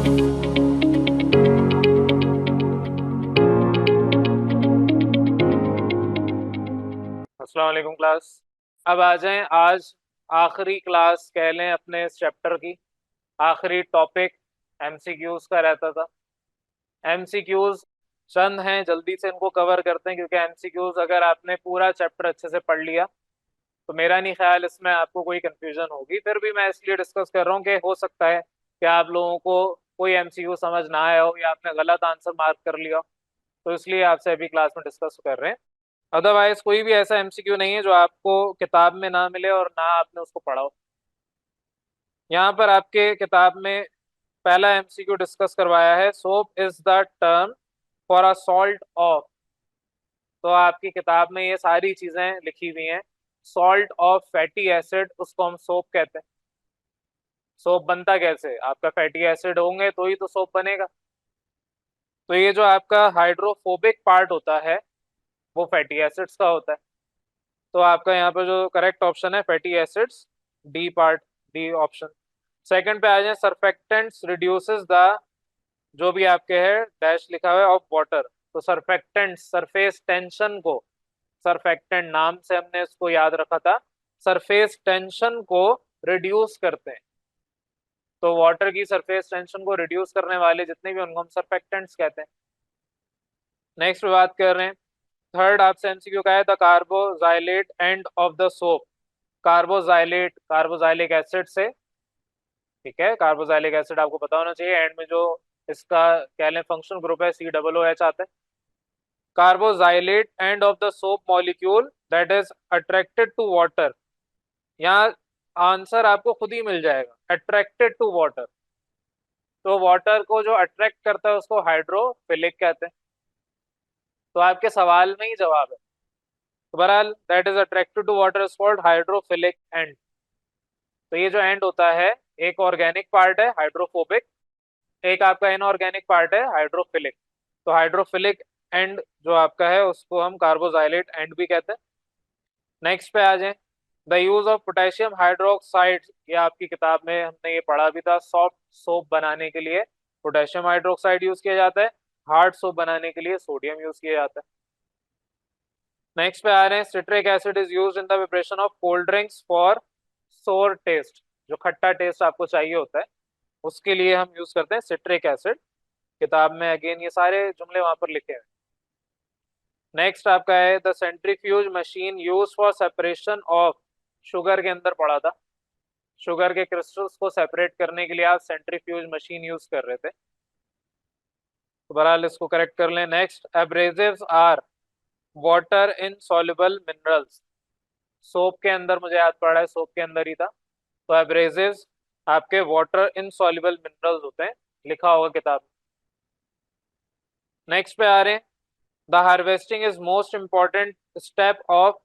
अस्सलाम वालेकुम क्लास। अब आ जाएं आज आखिरी क्लास कह लें अपने इस चैप्टर की। आखिरी टॉपिक एमसीक्यूज का रहता था। एमसीक्यूज चंद हैं, जल्दी से इनको कवर करते हैं क्योंकि एमसीक्यूज अगर आपने पूरा चैप्टर अच्छे से पढ़ लिया तो मेरा नहीं ख्याल इसमें आपको कोई कंफ्यूजन होगी। फिर भी मैं इसलिए डिस्कस कर रहा हूँ कि हो सकता है कि आप लोगों को कोई एमसीक्यू समझ ना आया हो या आपने गलत आंसर मार्क कर लिया हो, तो इसलिए आपसे अभी क्लास में डिस्कस कर रहे हैं। अदरवाइज कोई भी ऐसा एमसीक्यू नहीं है जो आपको किताब में ना मिले और ना आपने उसको पढ़ा हो। यहाँ पर आपके किताब में पहला एमसीक्यू डिस्कस करवाया है, soap is the term for a salt of. तो आपकी किताब में ये सारी चीजें लिखी हुई हैं। सॉल्ट ऑफ फैटी एसिड, उसको हम सोप कहते हैं। सोप बनता कैसे? आपका फैटी एसिड होंगे तो ही तो सोप बनेगा। तो ये जो आपका हाइड्रोफोबिक पार्ट होता है वो फैटी एसिड्स का होता है। तो आपका यहाँ पर जो करेक्ट ऑप्शन है fatty acids, D part, D option. Second पे आ जाए, सरफेक्टेंट्स रिड्यूसेस द, जो भी आपके है डैश लिखा हुआ है, ऑफ वाटर। तो सरफेक्टेंट सरफेस टेंशन को, सरफेक्टेंट नाम से हमने इसको याद रखा था, सरफेस टेंशन को रिड्यूस करते हैं। तो वाटर की सरफेस टेंशन को रिड्यूस करने वाले जितने भी उनको हम सरफेक्टेंट्स कहते हैं। नेक्स्ट बात कर रहे हैं, थर्ड आपसे एमसीक्यू का है, the carboxylate end of the soap. Carboxylate carboxylic acid से, ठीक है, कार्बोजाइलिक एसिड आपको पता होना चाहिए। एंड में जो इसका कह लें फंक्शनल ग्रुप है, COOH आता है। Carboxylate end of the soap molecule that is attracted to water. यहाँ आंसर आपको खुद ही मिल जाएगा, अट्रैक्टेड टू वाटर। तो वाटर को जो अट्रैक्ट करता है उसको हाइड्रोफिलिक कहते हैं। तो आपके सवाल में ही जवाब है। तो बहरहाल that is attracted to water is called hydrophilic and. तो ये जो एंड होता है, एक ऑर्गेनिक पार्ट है हाइड्रोफोबिक, एक आपका इनऑर्गेनिक पार्ट है हाइड्रोफिलिक। तो हाइड्रोफिलिक एंड जो आपका है उसको हम कार्बोजाइलेट एंड भी कहते हैं। नेक्स्ट पे आ जाए, the use of potassium hydroxide. ये आपकी किताब में हमने ये पढ़ा भी था। सॉफ्ट सोप बनाने के लिए पोटेशियम हाइड्रोक्साइड यूज किया जाता है, हार्ड सोप बनाने के लिए सोडियम यूज किया जाता है। नेक्स्ट पे आ रहे हैं, citric acid is used in the preparation of cold drinks for सोर टेस्ट। जो खट्टा टेस्ट आपको चाहिए होता है उसके लिए हम यूज करते हैं सिट्रिक एसिड। किताब में अगेन ये सारे जुमले वहां पर लिखे हैं। नेक्स्ट आपका है, the centrifuge machine use for separation of. Sugar के अंदर पड़ा था, शुगर के क्रिस्टल्स को सेपरेट करने के लिए आप सेंट्रीफ्यूज मशीन यूज कर रहे थे। तो बहरहाल इसको करेक्ट कर लें। Next, abrasives are water in soluble minerals. Soap के अंदर, मुझे याद पड़ रहा है सोप के अंदर ही था। तो एब्रेसिव्स आपके वाटर इन सॉल्युबल मिनरल्स होते हैं, लिखा होगा किताब में। नेक्स्ट पे आ रहे हैं, the harvesting is most important step of.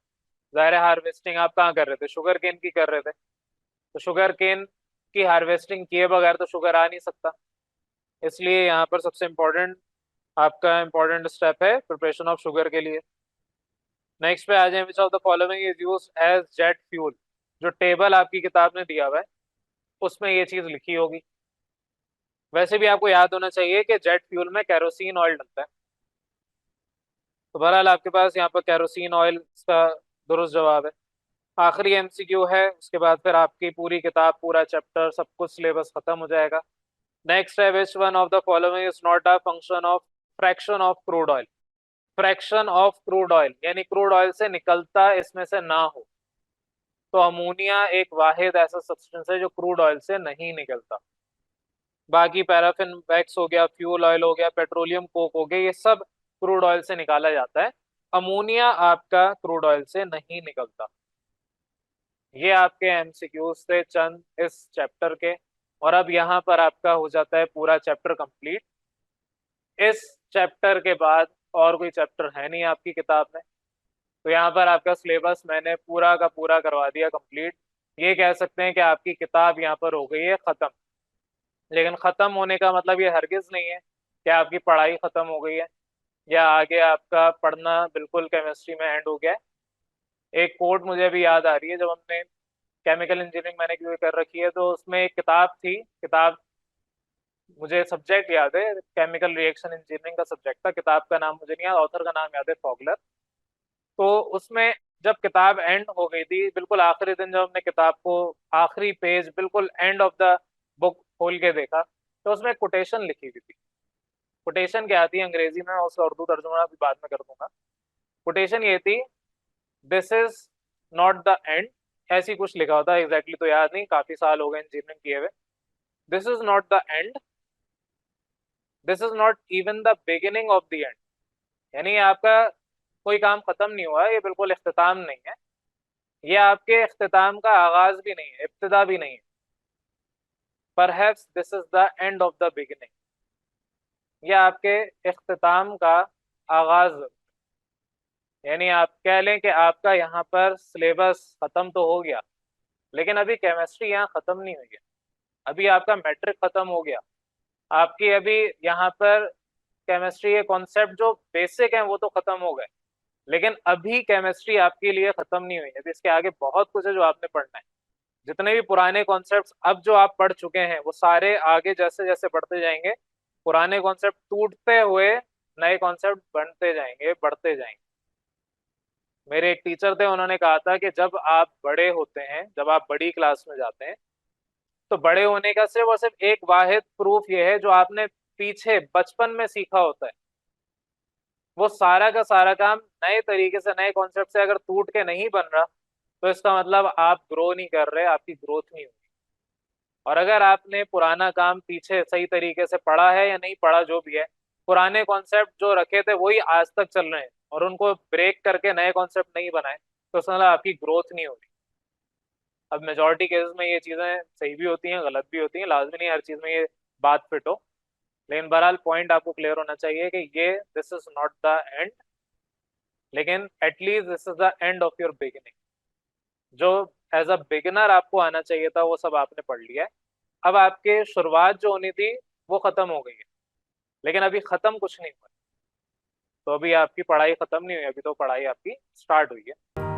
ज़ाहिर हार्वेस्टिंग आप कहाँ कर रहे थे? शुगर केन की कर रहे थे। तो शुगर केन की हार्वेस्टिंग किए बगैर तो शुगर आ नहीं सकता, इसलिए यहाँ पर सबसे इम्पोर्टेंट आपका इम्पोर्टेंट स्टेप है प्रिपरेशन ऑफ शुगर के लिए। नेक्स्ट पे आ जाए, which of the following is use as jet fuel. जो टेबल आपकी किताब में दिया हुआ है उसमें ये चीज लिखी होगी। वैसे भी आपको याद होना चाहिए कि जेट फ्यूल में केरोसिन ऑयल डलता है। तो बहरहाल आपके पास यहाँ पर केरोसिन ऑयल का दुरुस्त जवाब है। आखिरी एमसीक्यू है, उसके बाद फिर आपकी पूरी किताब, पूरा चैप्टर, सब कुछ सिलेबस खत्म हो जाएगा। नेक्स्ट है, which one of the following is not a function of fraction of crude oil. Fraction of crude oil यानी क्रूड ऑयल से निकलता इसमें से ना हो। तो अमोनिया एक वाहिद ऐसा सब्सटेंस है जो क्रूड ऑयल से नहीं निकलता। बाकी पैराफिन वैक्स हो गया, फ्यूल ऑयल हो गया, पेट्रोलियम कोक हो गया, ये सब क्रूड ऑयल से निकाला जाता है। अमोनिया आपका क्रूड ऑयल से नहीं निकलता। ये आपके एमसीक्यूज थे चंद इस चैप्टर के। और अब यहाँ पर आपका हो जाता है पूरा चैप्टर कंप्लीट। इस चैप्टर के बाद और कोई चैप्टर है नहीं आपकी किताब में। तो यहाँ पर आपका सिलेबस मैंने पूरा का पूरा करवा दिया कंप्लीट। ये कह सकते हैं कि आपकी किताब यहाँ पर हो गई है खत्म। लेकिन खत्म होने का मतलब ये हरगिज नहीं है कि आपकी पढ़ाई खत्म हो गई है या आगे आपका पढ़ना बिल्कुल केमिस्ट्री में एंड हो गया है। एक कोट मुझे अभी याद आ रही है, जब हमने केमिकल इंजीनियरिंग मैंने क्यों कर रखी है तो उसमें एक किताब थी, किताब मुझे सब्जेक्ट याद है, केमिकल रिएक्शन इंजीनियरिंग का सब्जेक्ट था, किताब का नाम मुझे नहीं याद, ऑथर का नाम याद है फॉगलर। तो उसमें जब किताब एंड हो गई थी, बिल्कुल आखिरी दिन जब हमने किताब को आखिरी पेज बिल्कुल एंड ऑफ द बुक खोल के देखा, तो उसमें कोटेशन लिखी हुई थी। कोटेशन क्या आती है अंग्रेजी में, उसका उर्दू तर्जुमा भी बाद में कर दूंगा। कोटेशन ये थी, this is not the and, ऐसी कुछ लिखा होता है, एग्जैक्टली तो याद नहीं, काफी साल हो गए इंजीनियरिंग किए हुए। This is not the and, this is not even the beginning of the end. यानी आपका कोई काम खत्म नहीं हुआ है, ये बिल्कुल इख्तिताम नहीं है, ये आपके इख्तिताम का आगाज भी नहीं है, इब्तिदा भी नहीं है। Perhaps this is the end of the beginning, ये आपके इख्तिताम का आगाज। यानी आप कह लें कि आपका यहाँ पर सिलेबस खत्म तो हो गया, लेकिन अभी केमिस्ट्री यहाँ खत्म नहीं हुई है। अभी आपका मैट्रिक खत्म हो गया, आपकी अभी यहाँ पर केमिस्ट्री के कॉन्सेप्ट जो बेसिक हैं वो तो खत्म हो गए, लेकिन अभी केमिस्ट्री आपके लिए खत्म नहीं हुई है। अभी इसके आगे बहुत कुछ है जो आपने पढ़ना है। जितने भी पुराने कॉन्सेप्ट्स अब जो आप पढ़ चुके हैं, वो सारे आगे जैसे जैसे बढ़ते जाएंगे, पुराने कॉन्सेप्ट टूटते हुए नए कॉन्सेप्ट बनते जाएंगे, बढ़ते जाएंगे। मेरे एक टीचर थे, उन्होंने कहा था कि जब आप बड़े होते हैं, जब आप बड़ी क्लास में जाते हैं, तो बड़े होने का सिर्फ और सिर्फ एक वाहिद प्रूफ ये है, जो आपने पीछे बचपन में सीखा होता है, वो सारा का सारा काम नए तरीके से, नए कॉन्सेप्ट से अगर टूट के नहीं बन रहा, तो इसका मतलब आप ग्रो नहीं कर रहे, आपकी ग्रोथ नहीं हुई। और अगर आपने पुराना काम पीछे सही तरीके से पढ़ा है या नहीं पढ़ा, जो भी है, पुराने कॉन्सेप्ट जो रखे थे वही आज तक चल रहे हैं, और उनको ब्रेक करके नए कॉन्सेप्ट नहीं बनाए, तो उसका मतलब आपकी ग्रोथ नहीं हो रही। अब मेजोरिटी केसेस में ये चीजें सही भी होती हैं, गलत भी होती हैं, लाजमी नहीं हर चीज में ये बात फिट हो, लेकिन बहरहाल पॉइंट आपको क्लियर होना चाहिए कि ये this is not the end, लेकिन at least this is the end of your beginning. जो एज अ बिगिनर आपको आना चाहिए था वो सब आपने पढ़ लिया है। अब आपके शुरुआत जो होनी थी वो खत्म हो गई है, लेकिन अभी खत्म कुछ नहीं हुआ। तो अभी आपकी पढ़ाई खत्म नहीं हुई, अभी तो पढ़ाई आपकी स्टार्ट हुई है।